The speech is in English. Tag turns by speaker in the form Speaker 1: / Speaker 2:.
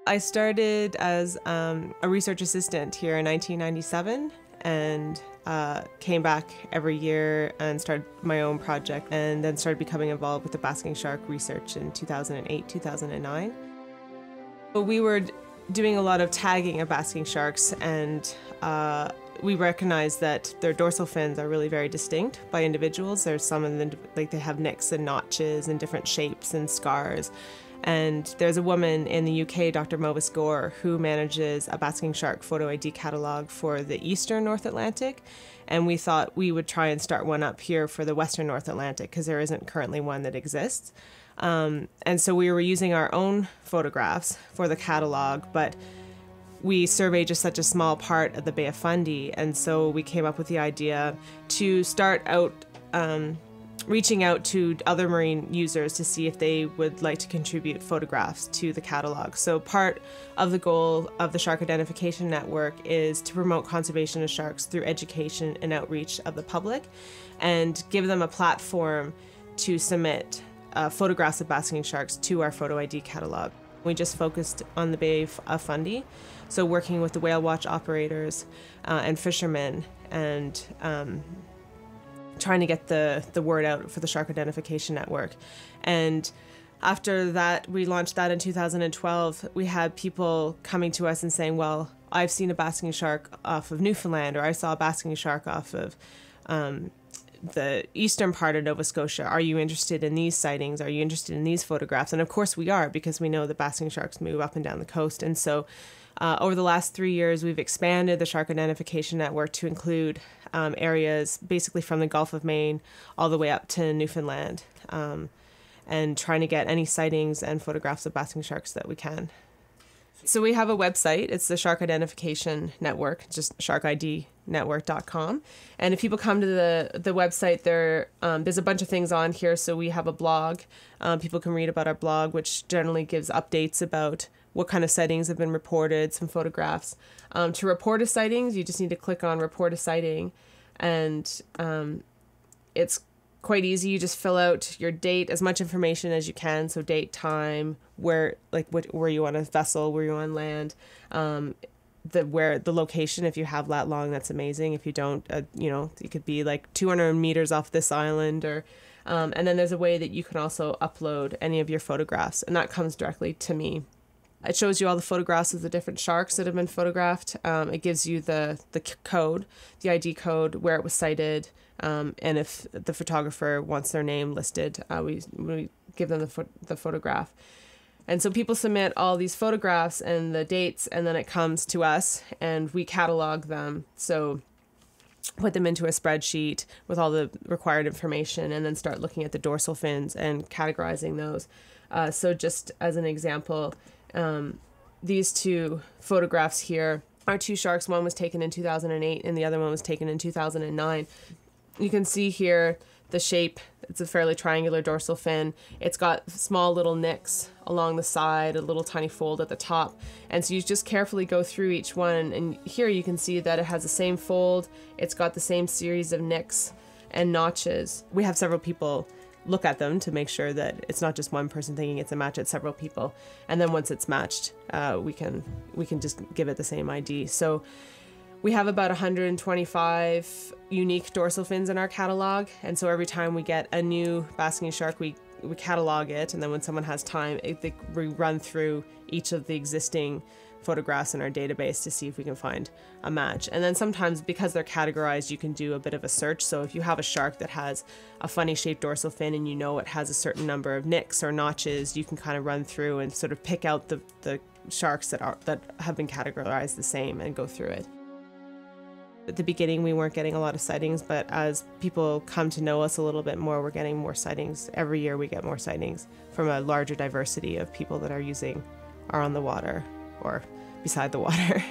Speaker 1: I started as a research assistant here in 1997 and came back every year and started my own project and then started becoming involved with the basking shark research in 2008, 2009. But we were doing a lot of tagging of basking sharks, and we recognized that their dorsal fins are really very distinct by individuals. There's some of them, like they have nicks and notches and different shapes and scars. And there's a woman in the UK, Dr. Movis Gore, who manages a basking shark photo ID catalog for the eastern North Atlantic. And we thought we would try and start one up here for the western North Atlantic because there isn't currently one that exists. And so we were using our own photographs for the catalog, but we surveyed just such a small part of the Bay of Fundy. And so we came up with the idea to start out reaching out to other marine users to see if they would like to contribute photographs to the catalog. So part of the goal of the Shark Identification Network is to promote conservation of sharks through education and outreach of the public and give them a platform to submit photographs of basking sharks to our photo ID catalog. We just focused on the Bay of Fundy, so working with the whale watch operators and fishermen and trying to get the word out for the Shark Identification Network. And after that, we launched that in 2012. We had people coming to us and saying, well, I've seen a basking shark off of Newfoundland, or I saw a basking shark off of the eastern part of Nova Scotia. Are you interested in these sightings? Are you interested in these photographs? And of course we are, because we know that basking sharks move up and down the coast. And so over the last 3 years, we've expanded the Shark Identification Network to include areas basically from the Gulf of Maine all the way up to Newfoundland, and trying to get any sightings and photographs of basking sharks that we can. So we have a website. It's the Shark Identification Network, just sharkidnetwork.com. And if people come to the website, there's a bunch of things on here. So we have a blog. People can read about our blog, which generally gives updates about what kind of sightings have been reported, some photographs. To report a sightings, you just need to click on Report a Sighting, and it's quite easy. You just fill out your date, as much information as you can. So date, time, where you on a vessel, where you on land, the location. If you have that long, that's amazing. If you don't, it could be like 200 meters off this island, or and then there's a way that you can also upload any of your photographs, and that comes directly to me. It shows you all the photographs of the different sharks that have been photographed. It gives you the code, the ID code, where it was sighted, and if the photographer wants their name listed, we give them the photograph. And so people submit all these photographs and the dates, and then it comes to us, and we catalog them. So put them into a spreadsheet with all the required information, and then start looking at the dorsal fins and categorizing those. So just as an example, these two photographs here are two sharks. One was taken in 2008 and the other one was taken in 2009. You can see here the shape. It's a fairly triangular dorsal fin. It's got small little nicks along the side, a little tiny fold at the top. And so you just carefully go through each one, and here you can see that it has the same fold. It's got the same series of nicks and notches. We have several people look at them to make sure that it's not just one person thinking it's a match, it's several people. And then once it's matched, we can just give it the same ID. So we have about 125 unique dorsal fins in our catalog. And so every time we get a new basking shark, we catalog it. And then when someone has time, we run through each of the existing photographs in our database to see if we can find a match. And then sometimes, because they're categorized, you can do a bit of a search. So if you have a shark that has a funny shaped dorsal fin and you know it has a certain number of nicks or notches, you can kind of run through and sort of pick out the sharks that have been categorized the same and go through it. At the beginning, we weren't getting a lot of sightings, but as people come to know us a little bit more, we're getting more sightings. Every year we get more sightings from a larger diversity of people that are on the water or beside the water.